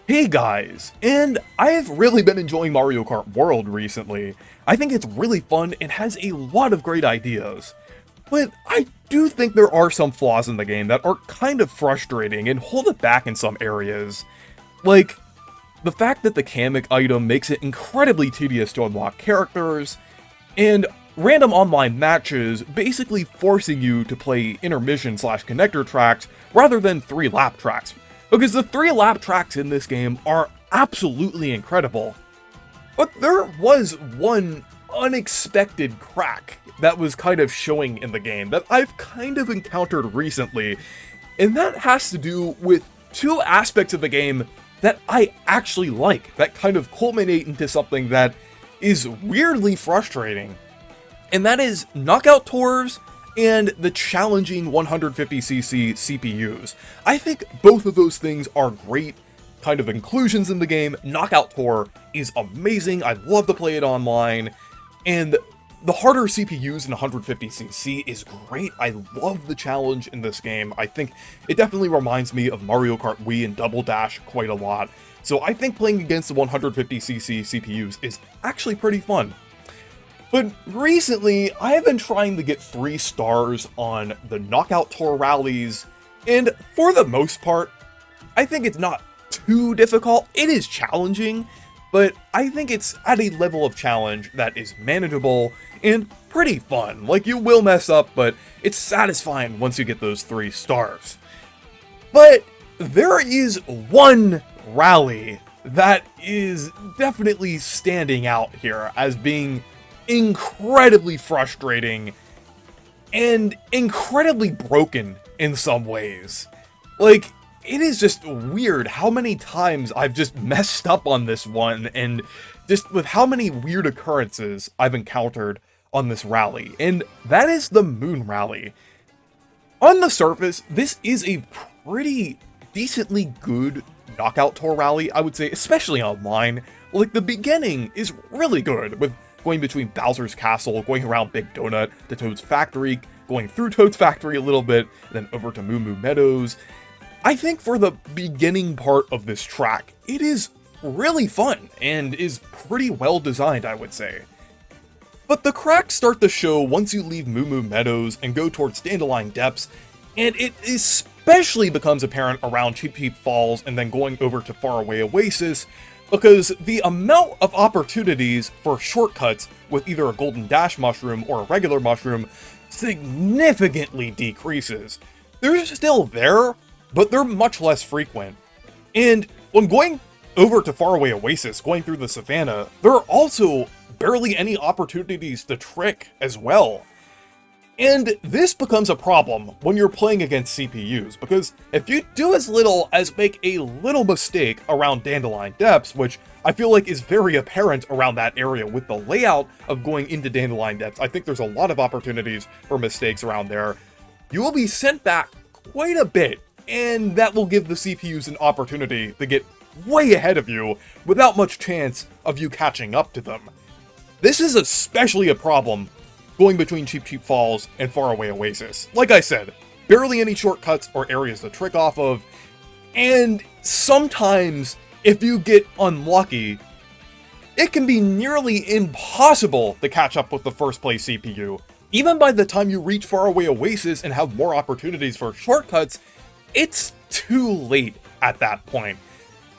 Hey guys, and I have really been enjoying Mario Kart World recently. I think it's really fun and has a lot of great ideas. But I do think there are some flaws in the game that are kind of frustrating and hold it back in some areas. Like, the fact that the Kamek item makes it incredibly tedious to unlock characters, and random online matches basically forcing you to play intermission slash connector tracks rather than 3-lap tracks. Because the 3-lap tracks in this game are absolutely incredible. But there was one unexpected crack that was kind of showing in the game that I've kind of encountered recently, and that has to do with two aspects of the game that I actually like, that kind of culminate into something that is weirdly frustrating. And that is knockout tours and the challenging 150cc CPUs. I think both of those things are great kind of inclusions in the game. Knockout Tour is amazing, I love to play it online, and the harder CPUs in 150cc is great. I love the challenge in this game. I think it definitely reminds me of Mario Kart Wii and Double Dash quite a lot. So I think playing against the 150cc CPUs is actually pretty fun. But recently, I have been trying to get 3 stars on the Knockout Tour rallies, and for the most part, I think it's not too difficult. It is challenging, but I think it's at a level of challenge that is manageable and pretty fun. Like, you will mess up, but it's satisfying once you get those 3 stars. But there is one rally that is definitely standing out here as being incredibly frustrating and incredibly broken in some ways. Like, it is just weird how many times I've just messed up on this one, and just with how many weird occurrences I've encountered on this rally, and that is the Moon Rally. On the surface, this is a pretty decently good Knockout Tour rally, I would say, especially online. Like, the beginning is really good, with going between Bowser's Castle, going around Big Donut to Toad's Factory, going through Toad's Factory a little bit, and then over to Moo Moo Meadows. I think for the beginning part of this track, it is really fun, and is pretty well designed, I would say. But the cracks start to show once you leave Moo Moo Meadows and go towards Dandelion Depths, and it especially becomes apparent around Cheep Cheep Falls and then going over to Faraway Oasis, because the amount of opportunities for shortcuts with either a Golden Dash mushroom or a regular mushroom significantly decreases. They're still there, but they're much less frequent. And when going over to Faraway Oasis, going through the savannah, there are also barely any opportunities to trick as well. And this becomes a problem when you're playing against CPUs, because if you do as little as make a little mistake around Dandelion Depths, which I feel like is very apparent around that area with the layout of going into Dandelion Depths, I think there's a lot of opportunities for mistakes around there, you will be sent back quite a bit, and that will give the CPUs an opportunity to get way ahead of you without much chance of you catching up to them. This is especially a problem going between Cheep Cheep Falls and Faraway Oasis. Like I said, barely any shortcuts or areas to trick off of, and sometimes, if you get unlucky, it can be nearly impossible to catch up with the first place CPU. Even by the time you reach Faraway Oasis and have more opportunities for shortcuts, it's too late at that point.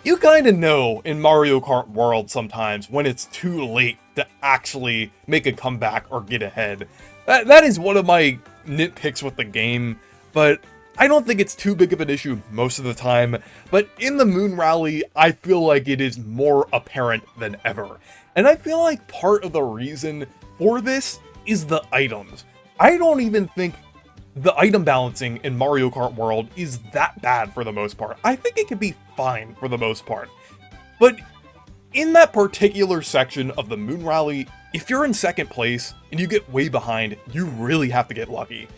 You kinda know in Mario Kart World sometimes when it's too late to actually make a comeback or get ahead. That is one of my nitpicks with the game, but I don't think it's too big of an issue most of the time. But in the Moon Rally, I feel like it is more apparent than ever. And I feel like part of the reason for this is the items. I don't even think the item balancing in Mario Kart World is that bad for the most part. I think it can be fine for the most part. But in that particular section of the Moon Rally, if you're in second place and you get way behind, you really have to get lucky.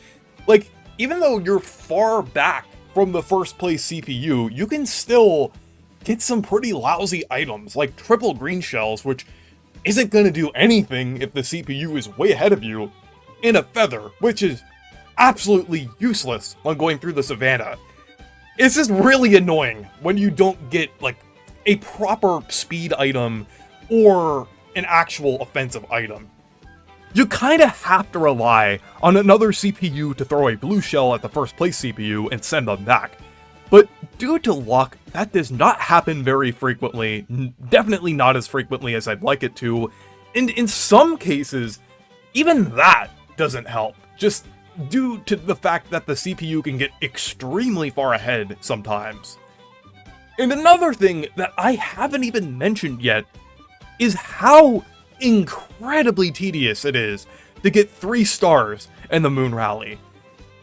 Like, even though you're far back from the first place CPU, you can still get some pretty lousy items, like triple green shells, which isn't going to do anything if the CPU is way ahead of you, and a feather, which is absolutely useless when going through the savannah. It's just really annoying when you don't get, like, a proper speed item or an actual offensive item. You kinda have to rely on another CPU to throw a blue shell at the first place CPU and send them back. But due to luck, that does not happen very frequently, definitely not as frequently as I'd like it to, and in some cases, even that doesn't help, just due to the fact that the CPU can get extremely far ahead sometimes. And another thing that I haven't even mentioned yet is how incredibly tedious it is to get 3 stars in the Moon Rally.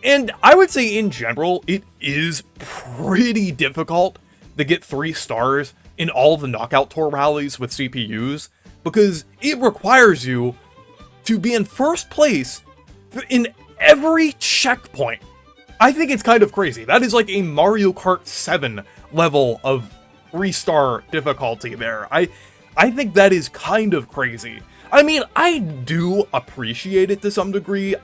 And I would say in general, it is pretty difficult to get 3 stars in all the Knockout Tour rallies with CPUs, because it requires you to be in first place in every checkpoint. I think it's kind of crazy. That is like a Mario Kart 7 level of 3-star difficulty there. I think that is kind of crazy. I mean, I do appreciate it to some degree.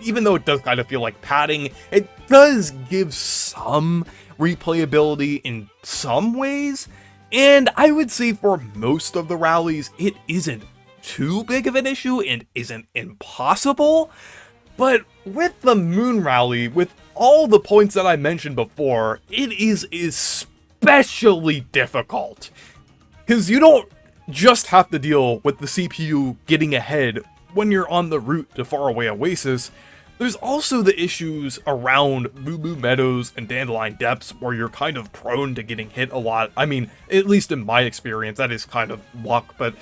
Even though it does kind of feel like padding, it does give some replayability in some ways. And I would say for most of the rallies, it isn't too big of an issue and isn't impossible. But with the Moon Rally, with all the points that I mentioned before, it is especially difficult. Because you don't just have to deal with the CPU getting ahead when you're on the route to Faraway Oasis. There's also the issues around Moo Moo Meadows and Dandelion Depths where you're kind of prone to getting hit a lot. I mean, at least in my experience, that is kind of luck, but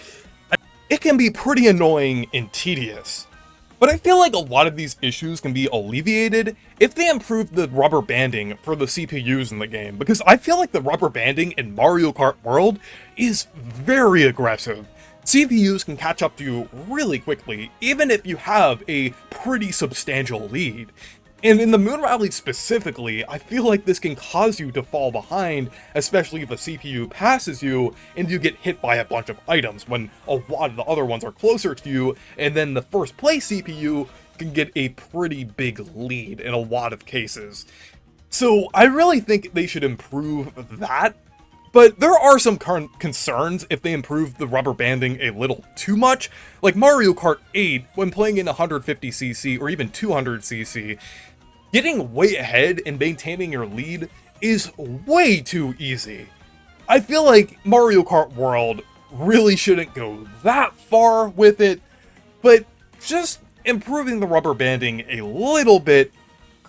it can be pretty annoying and tedious. But I feel like a lot of these issues can be alleviated if they improve the rubber banding for the CPUs in the game, because I feel like the rubber banding in Mario Kart World is very aggressive. CPUs can catch up to you really quickly, even if you have a pretty substantial lead. And in the Moon Rally specifically, I feel like this can cause you to fall behind, especially if a CPU passes you and you get hit by a bunch of items when a lot of the other ones are closer to you, and then the first place CPU can get a pretty big lead in a lot of cases. So I really think they should improve that. But there are some concerns if they improve the rubber banding a little too much. Like Mario Kart 8, when playing in 150cc or even 200cc, getting way ahead and maintaining your lead is way too easy. I feel like Mario Kart World really shouldn't go that far with it, but just improving the rubber banding a little bit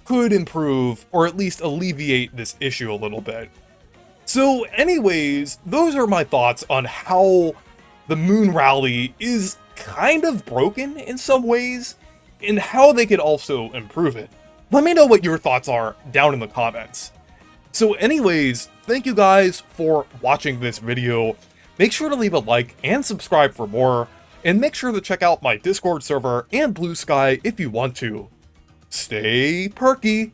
could improve, or at least alleviate this issue a little bit. So anyways, those are my thoughts on how the Moon Rally is kind of broken in some ways, and how they could also improve it. Let me know what your thoughts are down in the comments. So anyways, thank you guys for watching this video. Make sure to leave a like and subscribe for more, and make sure to check out my Discord server and Blue Sky if you want to. Stay perky!